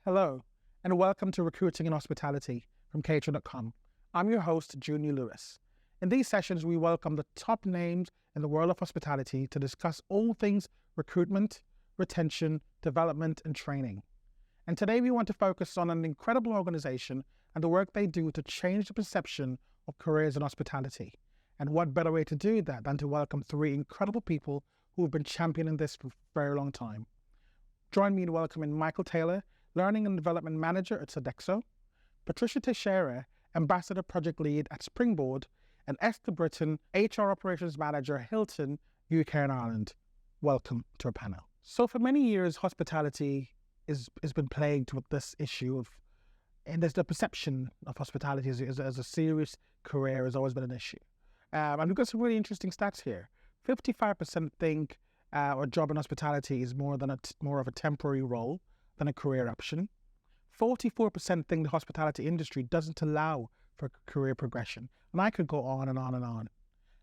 Hello, and welcome to Recruiting in Hospitality from Catering.com. I'm your host, Junior Lewis. In these sessions, we welcome the top names in the world of hospitality to discuss all things recruitment, retention, development, and training. And today we want to focus on an incredible organization and the work they do to change the perception of careers in hospitality. And what better way to do that than to welcome three incredible people who have been championing this for a very long time. Join me in welcoming Michael Taylor, Learning and Development Manager at Sodexo, Patricia Teixeira, Ambassador Project Lead at Springboard, and Esther Brittan, HR Operations Manager at Hilton, UK&I Ireland. Welcome to our panel. So for many years, hospitality has been plagued with this issue of, and there's the perception of hospitality as a serious career has always been an issue. And we've got some really interesting stats here. 55% think a job in hospitality is more of a temporary role than a career option. 44% think the hospitality industry doesn't allow for career progression. And I could go on and on and on.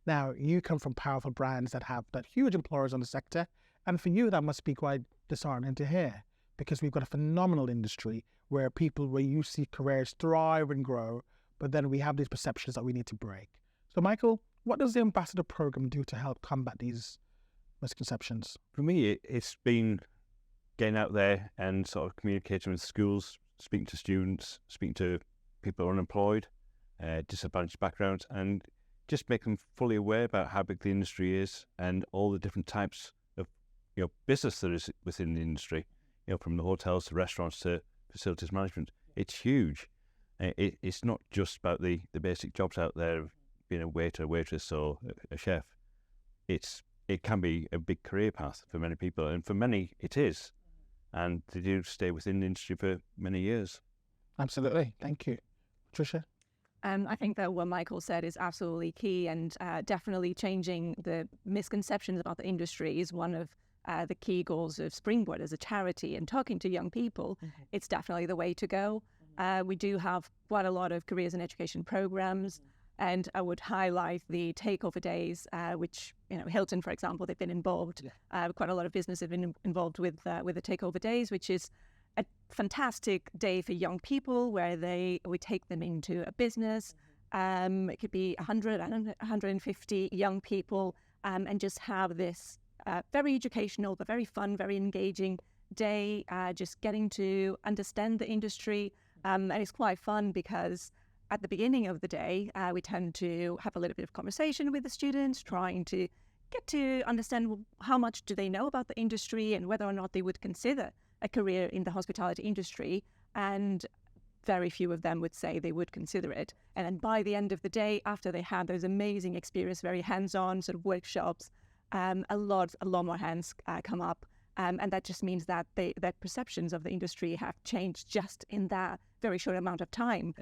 Now, you come from powerful brands that have huge employers on the sector, and for you that must be quite disheartening to hear, because we've got a phenomenal industry where you see careers thrive and grow, but then we have these perceptions that we need to break. So Michael, what does the Ambassador Program do to help combat these misconceptions? For me, it's been getting out there and sort of communicating with schools, speaking to students, speaking to people who are unemployed, disadvantaged backgrounds, and just make them fully aware about how big the industry is and all the different types of business there is within the industry. From the hotels to restaurants to facilities management, it's huge. It's not just about the basic jobs out there of being a waiter, a waitress, or a chef. It can be a big career path for many people, and for many it is. And they do stay within the industry for many years. Absolutely. Thank you. Patricia? I think that what Michael said is absolutely key, and definitely changing the misconceptions about the industry is one of the key goals of Springboard as a charity. And talking to young people, it's definitely the way to go. We do have quite a lot of careers and education programs, and I would highlight the takeover days, which, Hilton, for example, they've been involved. Quite a lot of business have been involved with the takeover days, which is a fantastic day for young people where we take them into a business. It could be 100, 150 young people, and just have this very educational, but very fun, very engaging day, just getting to understand the industry. And it's quite fun because at the beginning of the day, we tend to have a little bit of conversation with the students, trying to get to understand how much do they know about the industry and whether or not they would consider a career in the hospitality industry. And very few of them would say they would consider it. And then by the end of the day, after they had those amazing experience, very hands-on sort of workshops, a lot more hands come up. And that just means that their perceptions of the industry have changed just in that very short amount of time.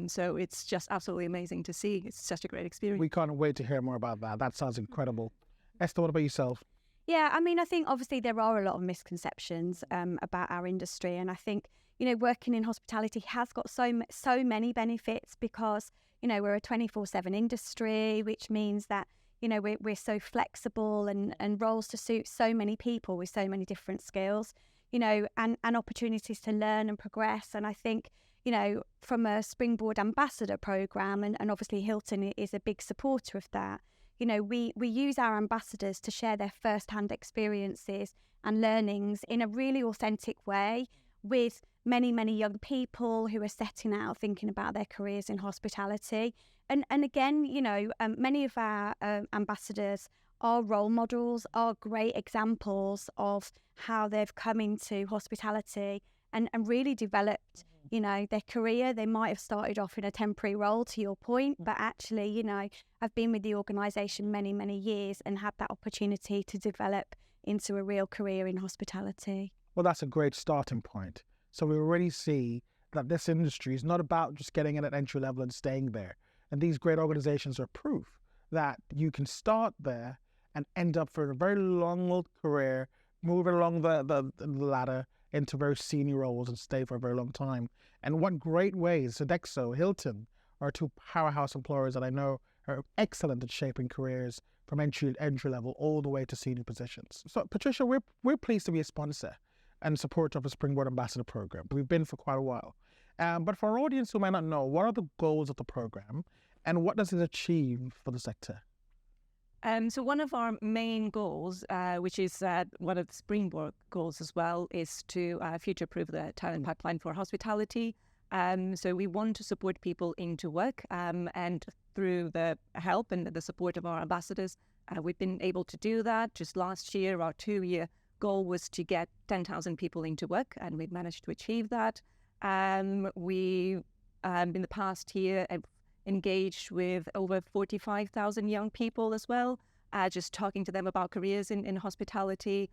So it's just absolutely amazing to see. It's such a great experience. We can't wait to hear more about that. That sounds incredible. Esther, what about yourself? Yeah, I think obviously there are a lot of misconceptions about our industry. And I think, working in hospitality has got so many benefits because, we're a 24/7 industry, which means that we're so flexible and roles to suit so many people with so many different skills, and opportunities to learn and progress. And I think, from a Springboard Ambassador program, and obviously Hilton is a big supporter of that, we use our ambassadors to share their first-hand experiences and learnings in a really authentic way with many, many young people who are setting out thinking about their careers in hospitality. And again, many of our ambassadors are role models, are great examples of how they've come into hospitality and really developed, their career. They might have started off in a temporary role, to your point, but actually, I've been with the organisation many, many years and had that opportunity to develop into a real career in hospitality. Well, that's a great starting point. So we already see that this industry is not about just getting in at entry level and staying there. And these great organizations are proof that you can start there and end up for a very long old career, moving along the ladder into very senior roles and stay for a very long time. And what great ways Sodexo, Hilton are two powerhouse employers that I know are excellent at shaping careers from entry level all the way to senior positions. So Patricia, we're pleased to be a sponsor. and support of a Springboard Ambassador program. We've been for quite a while. But for our audience who might not know, what are the goals of the program and what does it achieve for the sector? So one of our main goals, which is one of the Springboard goals as well, is to future-proof the talent pipeline for hospitality. So we want to support people into work, and through the help and the support of our ambassadors, we've been able to do that. Just last year, our 2-year goal was to get 10,000 people into work, and we've managed to achieve that. We, in the past year, have engaged with over 45,000 young people as well, just talking to them about careers in hospitality,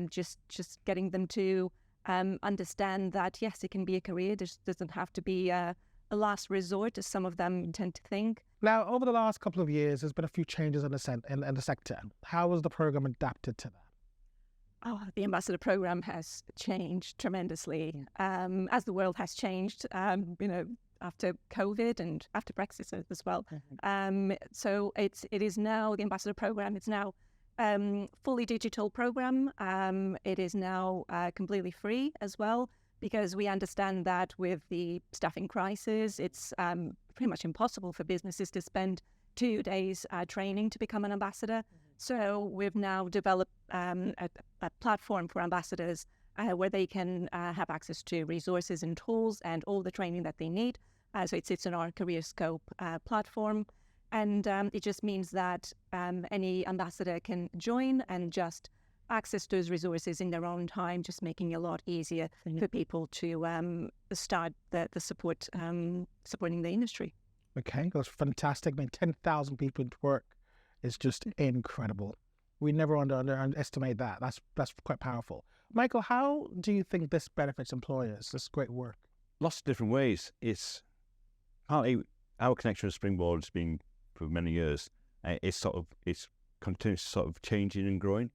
just getting them to understand that, yes, it can be a career. There doesn't have to be a last resort, as some of them tend to think. Now, over the last couple of years, there's been a few changes in the sector. How has the program adapted to that? Oh, the ambassador program has changed tremendously, as the world has changed, after COVID and after Brexit as well. So it is now, the ambassador program, it's now fully digital program. It is now completely free as well, because we understand that with the staffing crisis, it's pretty much impossible for businesses to spend 2 days training to become an ambassador. So we've now developed a platform for ambassadors where they can have access to resources and tools and all the training that they need. So it sits in our Career Scope platform. And it just means that any ambassador can join and just access those resources in their own time, just making it a lot easier for people to start the support, supporting the industry. Okay, that's fantastic. I mean, 10,000 people into work is just incredible. We never underestimate that. That's quite powerful. Michael, how do you think this benefits employers, this great work? Lots of different ways. It's partly our connection with Springboard has been for many years. It's continuously sort of changing and growing.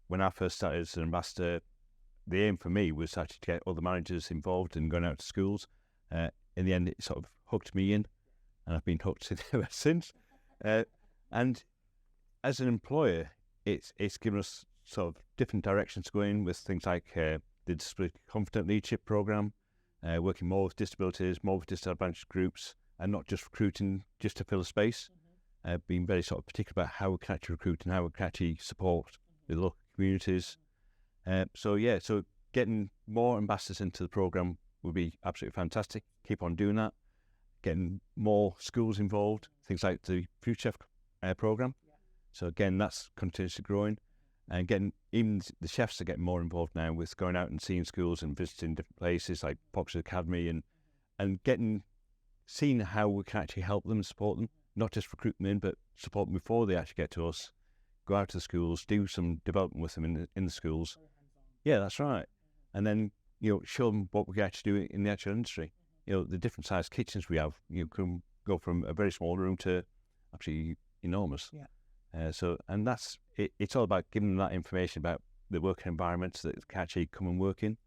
When I first started as an ambassador, the aim for me was actually to get other managers involved in going out to schools. In the end, it sort of hooked me in, and I've been hooked ever since. And as an employer, it's given us sort of different directions to go in with things like the Disability Confident Leadership Programme, working more with disabilities, more with disadvantaged groups, and not just recruiting just to fill a space. Being very sort of particular about how we can actually recruit and how we can actually support the local communities. So getting more ambassadors into the programme would be absolutely fantastic. Keep on doing that. Getting more schools involved, things like the Future Chef programme. So again, that's continuously growing. And getting even the chefs are getting more involved now with going out and seeing schools and visiting different places like Oxford Academy and seeing how we can actually help them and support them, not just recruit them in, but support them before they actually get to us. Go out to the schools, do some development with them in the schools. Yeah, that's right. And then, show them what we can actually do in the actual industry. The different size kitchens we have, you can go from a very small room to actually enormous. Yeah. And that's it. It's all about giving them that information about the working environments that they can actually come and work in.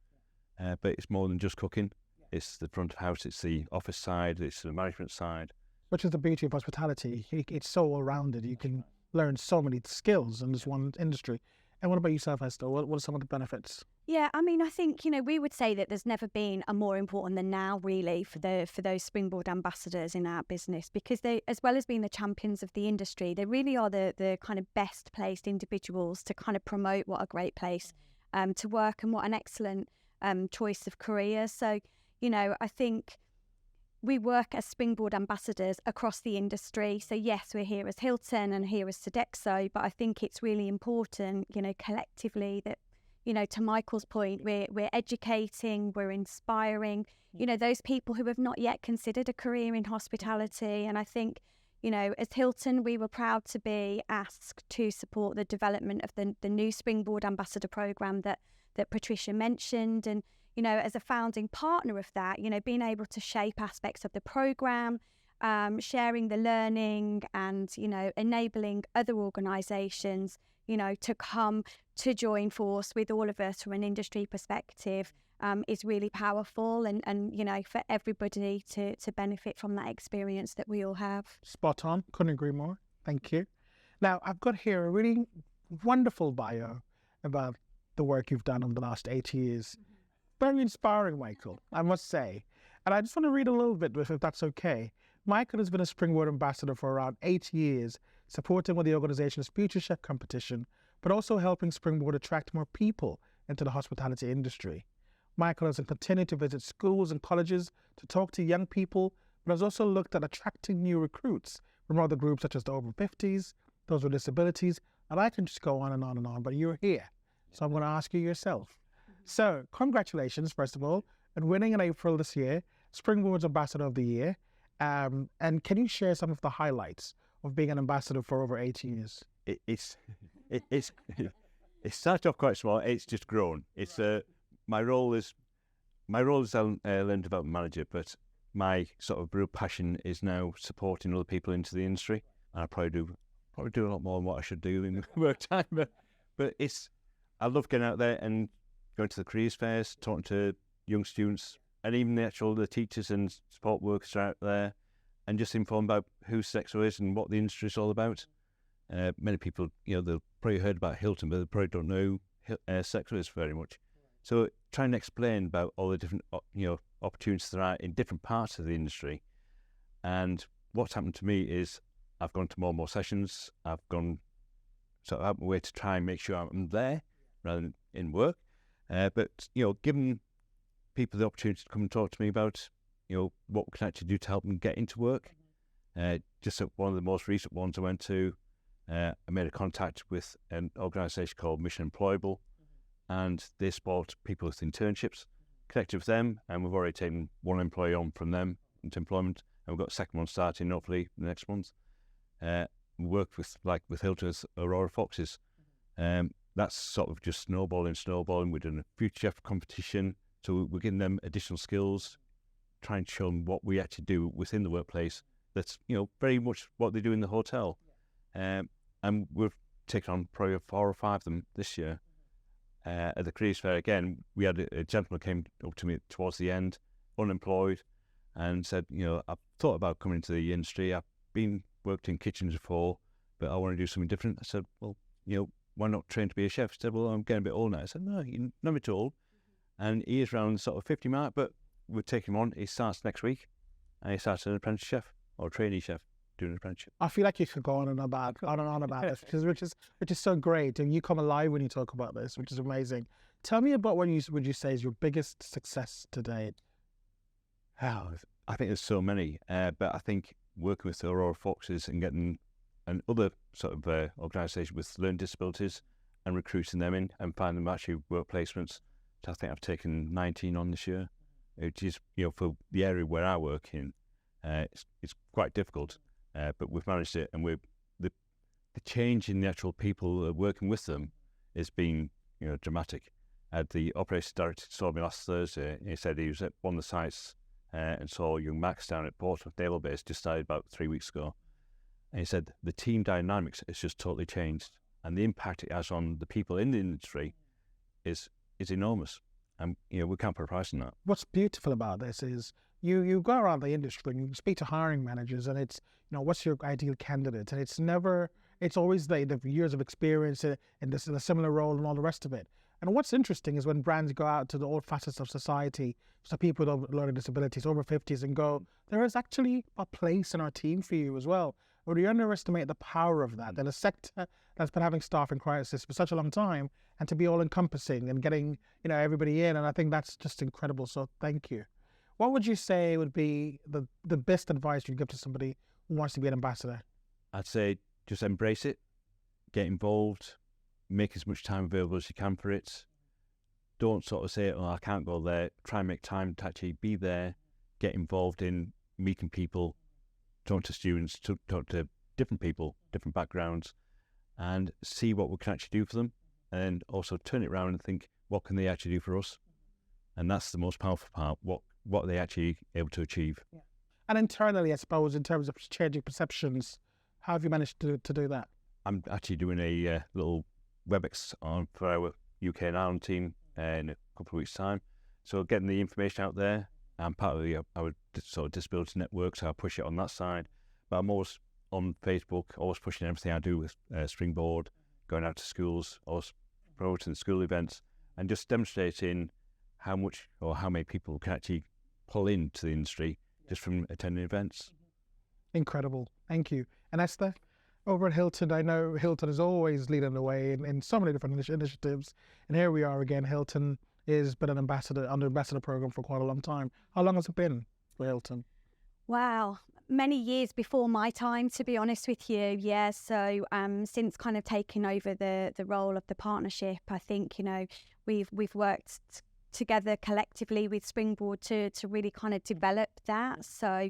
But it's more than just cooking. It's the front of house, it's the office side, it's the management side. Which is the beauty of hospitality. It's so well-rounded. You can learn so many skills in this one industry. And what about yourself, Esther? What are some of the benefits? Yeah, I mean, I think, we would say that there's never been a more important than now, really, for those Springboard ambassadors in our business, because they, as well as being the champions of the industry, they really are the kind of best placed individuals to kind of promote what a great place to work and what an excellent choice of career. So, I think we work as Springboard ambassadors across the industry. So yes, we're here as Hilton and here as Sodexo, but I think it's really important, collectively that, to Michael's point, we're educating, we're inspiring, those people who have not yet considered a career in hospitality. And I think, as Hilton, we were proud to be asked to support the development of the new Springboard Ambassador programme that Patricia mentioned. And, as a founding partner of that, being able to shape aspects of the programme, sharing the learning and, enabling other organisations, to come to join force with all of us from an industry perspective is really powerful and for everybody to benefit from that experience that we all have. Spot on. Couldn't agree more. Thank you. Now, I've got here a really wonderful bio about the work you've done over the last 8 years. Very inspiring, Michael, I must say. And I just want to read a little bit, if that's okay. Michael has been a Springboard Ambassador for around 8 years, supporting with the organization's Future Chef competition, but also helping Springboard attract more people into the hospitality industry. Michael has continued to visit schools and colleges to talk to young people, but has also looked at attracting new recruits from other groups such as the over 50s, those with disabilities, and I can just go on and on and on, but you're here. So I'm going to ask you yourself. So congratulations, first of all, on winning in April this year, Springboard's Ambassador of the Year. And can you share some of the highlights of being an ambassador for over 8 years? It started off quite small. It's just grown. It's my role is learning development manager, but my sort of real passion is now supporting other people into the industry. And I probably do a lot more than what I should do in work time. But I love getting out there and going to the careers fairs, talking to young students, and even the teachers and support workers are out there, and just informed about who Sodexo is and what the industry is all about. Many people, they've probably heard about Hilton, but they probably don't know who Sodexo is very much. So trying to explain about all the different, opportunities there are in different parts of the industry. And what's happened to me is I've gone to more and more sessions. I've gone sort of out my way to try and make sure I'm there rather than in work. But giving people the opportunity to come and talk to me about, what we can actually do to help them get into work. Just at one of the most recent ones I went to, I made a contact with an organisation called Mission Employable, and they support people with internships. Connected with them, and we've already taken one employee on from them into employment, and we've got a second one starting hopefully the next month. We worked with Hilton's Aurora Foxes. That's sort of just snowballing. We're doing a Future Chef competition, so we're giving them additional skills, trying to show them what we actually do within the workplace. That's very much what they do in the hotel. And we've taken on probably 4 or 5 of them this year. At the careers fair again, we had a gentleman came up to me towards the end, unemployed, and said, I've thought about coming into the industry. I've worked in kitchens before, but I want to do something different. I said, well, why not train to be a chef? He said, well, I'm getting a bit old now. I said, no, you're not a bit old. And he is around sort of 50 mark, but we'll take him on. He starts next week, and he starts an apprentice chef or a trainee chef doing an apprenticeship. I feel like you could go on and on about this, which is so great, and you come alive when you talk about this, which is amazing. Tell me about what would you say is your biggest success to date? Oh, I think there's so many, but I think working with the Aurora Foxes and getting another sort of organisation with learning disabilities and recruiting them in and finding them actually work placements. So I think I've taken 19 on this year, which is, for the area where I work in, it's quite difficult. But we've managed it, and the change in the actual people working with them has been dramatic. The operations director saw me last Thursday, and he said he was at one of the sites and saw young Max down at Portsmouth Naval Base, just started about 3 weeks ago. And he said the team dynamics has just totally changed, and the impact it has on the people in the industry is enormous. And we can't put a price on that. What's beautiful about this is you go around the industry and you speak to hiring managers, and it's what's your ideal candidate, and it's always the years of experience in a similar role and all the rest of it. And what's interesting is when brands go out to the all facets of society, so people with learning disabilities, over 50s, and go, there is actually a place in our team for you as well. Or you underestimate the power of that, in a sector that's been having staffing crisis for such a long time, and to be all encompassing and getting everybody in, and I think that's just incredible. So thank you. What would you say would be the best advice you'd give to somebody who wants to be an ambassador? I'd say just embrace it, get involved, make as much time available as you can for it. Don't sort of say, oh, I can't go there. Try and make time to actually be there, get involved in meeting people, talk to students, talk to different people, different backgrounds, and see what we can actually do for them. And also turn it around and think, what can they actually do for us? And that's the most powerful part, what are they actually able to achieve. Yeah. And internally, I suppose, in terms of changing perceptions, how have you managed to do that? I'm actually doing a little WebEx for our UK and Ireland team in a couple of weeks' time. So getting the information out there. I'm part of our sort of disability network, so I push it on that side. But I'm always on Facebook, always pushing everything I do with Springboard, going out to schools, always promoting the school events. and just demonstrating how much or how many people can actually pull into the industry just from attending events. Incredible. Thank you. And Esther, over at Hilton, I know Hilton is always leading the way in so many different initiatives. And here we are again. Hilton has been an ambassador under ambassador program for quite a long time. How long has it been for Hilton? Wow, many years before my time, to be honest with you. Yeah, so since kind of taking over the role of the partnership, I think, you know, we've worked together collectively with Springboard to really kind of develop that. So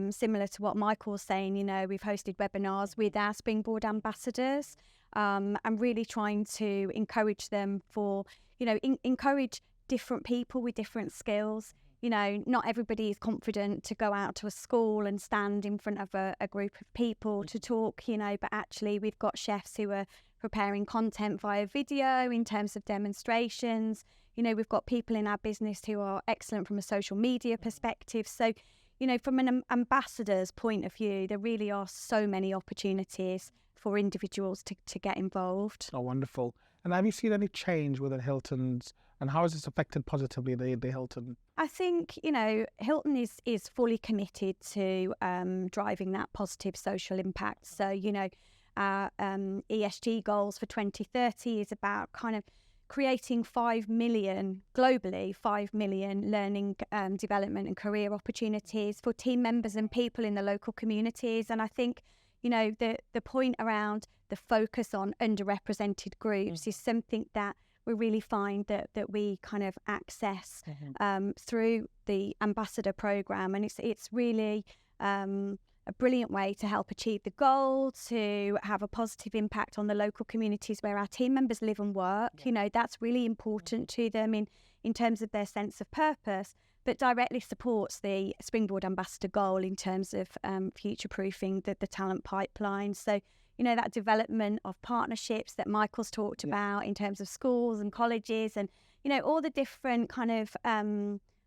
similar to what Michael was saying, you know, we've hosted webinars with our Springboard ambassadors and really trying to encourage them for, you know, encourage different people with different skills. You know, not everybody is confident to go out to a school and stand in front of a group of people to talk, you know, but actually we've got chefs who are preparing content via video in terms of demonstrations. You know, we've got people in our business who are excellent from a social media perspective. So, you know, from an ambassador's point of view, there really are so many opportunities for individuals to get involved. Oh, wonderful. And have you seen any change within Hilton's, and how has this affected positively the Hilton? I think, you know, Hilton is fully committed to driving that positive social impact. So, you know, our ESG goals for 2030 is about kind of creating 5 million, globally, 5 million learning, development and career opportunities for team members and people in the local communities. And I think, you know, the point around the focus on underrepresented groups is something that we really find that we kind of access through the ambassador program, and it's really a brilliant way to help achieve the goal, to have a positive impact on the local communities where our team members live and work. You know, that's really important to them in terms of their sense of purpose, but directly supports the Springboard Ambassador goal in terms of future-proofing the talent pipeline. So, you know, that development of partnerships that Michael's talked about in terms of schools and colleges and, you know, all the different kind of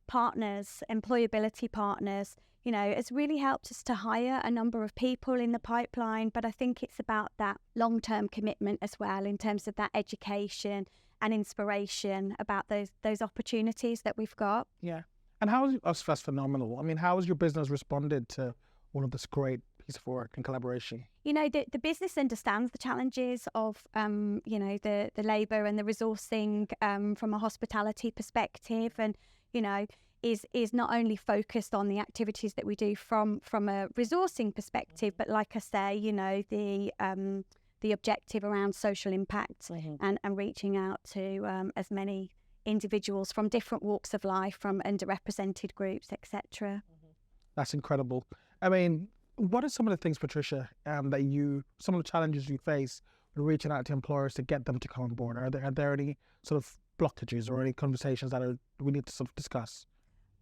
partners, employability partners, you know, it's really helped us to hire a number of people in the pipeline. But I think it's about that long-term commitment as well in terms of that education and inspiration about those opportunities that we've got. Yeah. And that's phenomenal. I mean, how has your business responded to all of this great piece of work and collaboration? You know, the business understands the challenges of, you know, the labour and the resourcing from a hospitality perspective, and, you know, is not only focused on the activities that we do from a resourcing perspective, but like I say, you know, the objective around social impact and reaching out to as many individuals from different walks of life, from underrepresented groups, etc. That's incredible. I mean, what are some of the things, Patricia, some of the challenges you face when reaching out to employers to get them to come on board? Are there any sort of blockages or any conversations that we need to sort of discuss?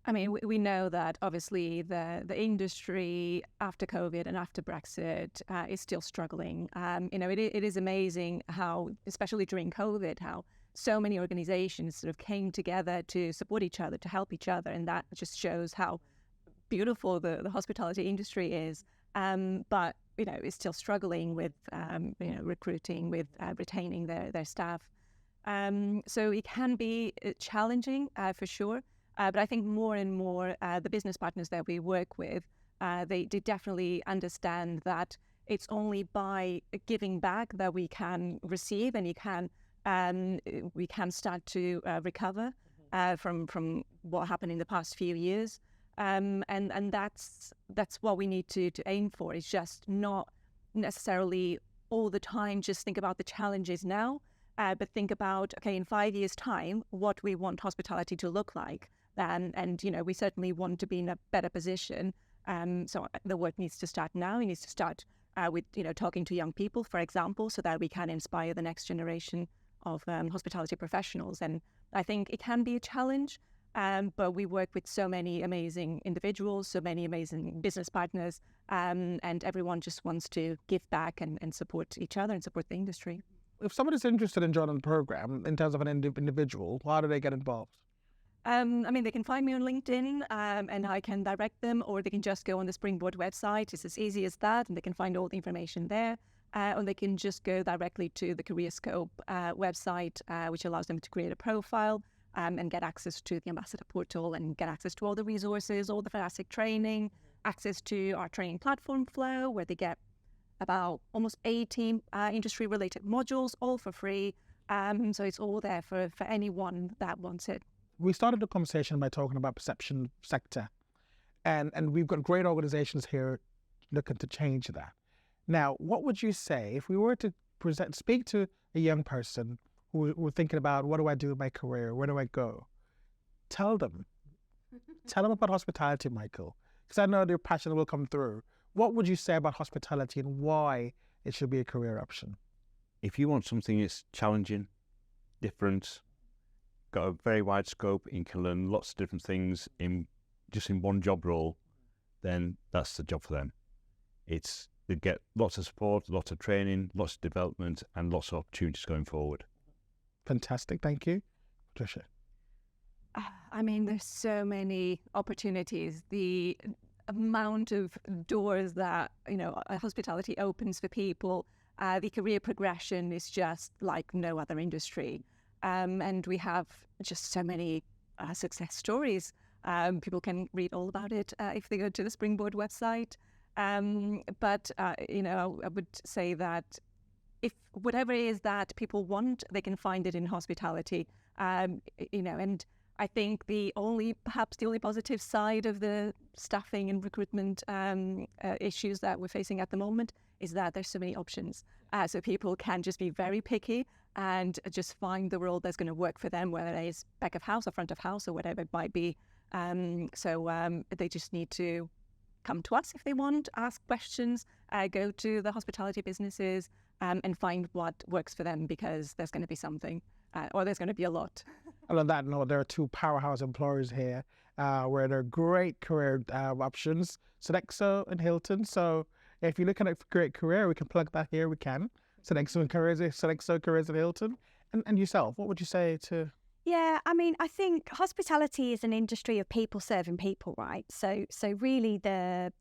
I mean, we know that obviously the industry after COVID and after Brexit is still struggling. You know, it is amazing how, especially during COVID, how so many organizations sort of came together to support each other, to help each other. And that just shows how beautiful the hospitality industry is. But, you know, it's still struggling with, you know, recruiting, with retaining their staff. So it can be challenging for sure. But I think more and more the business partners that we work with, they definitely understand that it's only by giving back that we can receive, and we can start to recover from what happened in the past few years. And that's what we need to aim for. It's just not necessarily all the time just think about the challenges now, but think about, okay, in 5 years' time, what we want hospitality to look like. And you know, we certainly want to be in a better position. So the work needs to start now. It needs to start with, you know, talking to young people, for example, so that we can inspire the next generation of hospitality professionals. And I think it can be a challenge, but we work with so many amazing individuals, so many amazing business partners, and everyone just wants to give back and support each other and support the industry. If someone is interested in joining the program in terms of an individual, how do they get involved? I mean, they can find me on LinkedIn and I can direct them, or they can just go on the Springboard website. It's as easy as that, and they can find all the information there. or they can just go directly to the CareerScope website, which allows them to create a profile and get access to the Ambassador portal and get access to all the resources, all the fantastic training, access to our training platform Flow, where they get about almost 18 industry-related modules, all for free. So it's all there for anyone that wants it. We started the conversation by talking about perception sector, and we've got great organizations here looking to change that. Now, what would you say if we were to speak to a young person who were thinking about, what do I do with my career? Where do I go? Tell them about hospitality, Michael, because I know their passion will come through. What would you say about hospitality and why it should be a career option? If you want something that's challenging, different, got a very wide scope, you can learn lots of different things in one job role, then that's the job for them. They get lots of support, lots of training, lots of development, and lots of opportunities going forward. Fantastic. Thank you. Patricia. I mean, there's so many opportunities. The amount of doors that, hospitality opens for people, the career progression is just like no other industry. And we have just so many success stories. People can read all about it if they go to the Springboard website. But I would say that if whatever it is that people want, they can find it in hospitality. And I think perhaps the only positive side of the staffing and recruitment issues that we're facing at the moment is that there's so many options. So people can just be very picky and just find the role that's going to work for them, whether it is back of house or front of house or whatever it might be. So they just need to come to us if they want, ask questions, go to the hospitality businesses and find what works for them, because there's going to be something or there's going to be a lot. And on that note, there are two powerhouse employers here where there are great career options, Sodexo and Hilton. So if you're looking at a great career, we can plug that here, we can. Sodexo Careers and Hilton. And yourself, what would you say to... Yeah, I mean, I think hospitality is an industry of people serving people, right? So really the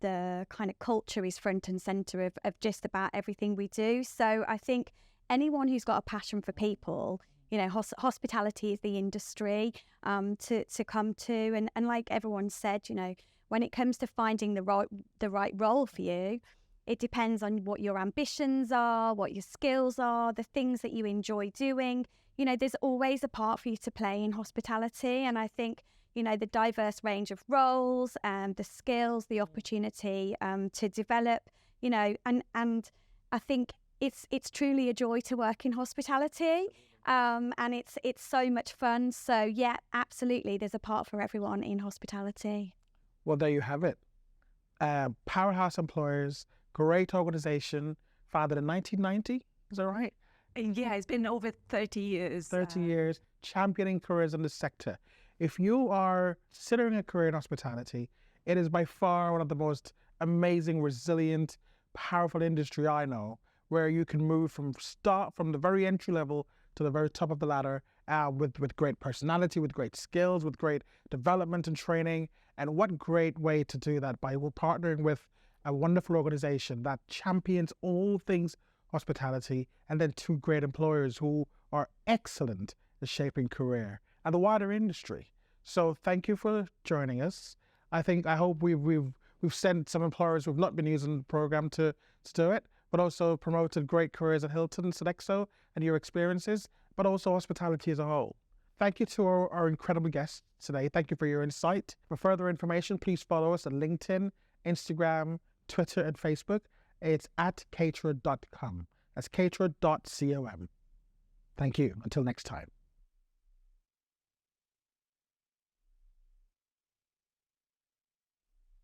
kind of culture is front and centre of just about everything we do. So I think anyone who's got a passion for people, hospitality is the industry to come to. And like everyone said, when it comes to finding the right role for you, it depends on what your ambitions are, what your skills are, the things that you enjoy doing. There's always a part for you to play in hospitality. And I think, the diverse range of roles and the skills, the opportunity to develop, and I think it's truly a joy to work in hospitality. And it's so much fun. So yeah, absolutely. There's a part for everyone in hospitality. Well, there you have it. Powerhouse employers, great organization, founded in 1990. Is that right? Yeah, it's been over 30 years. 30 years, championing careers in the sector. If you are considering a career in hospitality, it is by far one of the most amazing, resilient, powerful industry I know, where you can move from the very entry level to the very top of the ladder with great personality, with great skills, with great development and training. And what great way to do that by partnering with a wonderful organization that champions all things hospitality, and then two great employers who are excellent at shaping career and the wider industry. So thank you for joining us. I hope we've sent some employers who've not been using the program to do it, but also promoted great careers at Hilton and Sodexo and your experiences, but also hospitality as a whole. Thank you to our incredible guests today. Thank you for your insight. For further information, please follow us on LinkedIn, Instagram, Twitter, and Facebook. It's at caterer.com. That's caterer.com. Thank you. Until next time.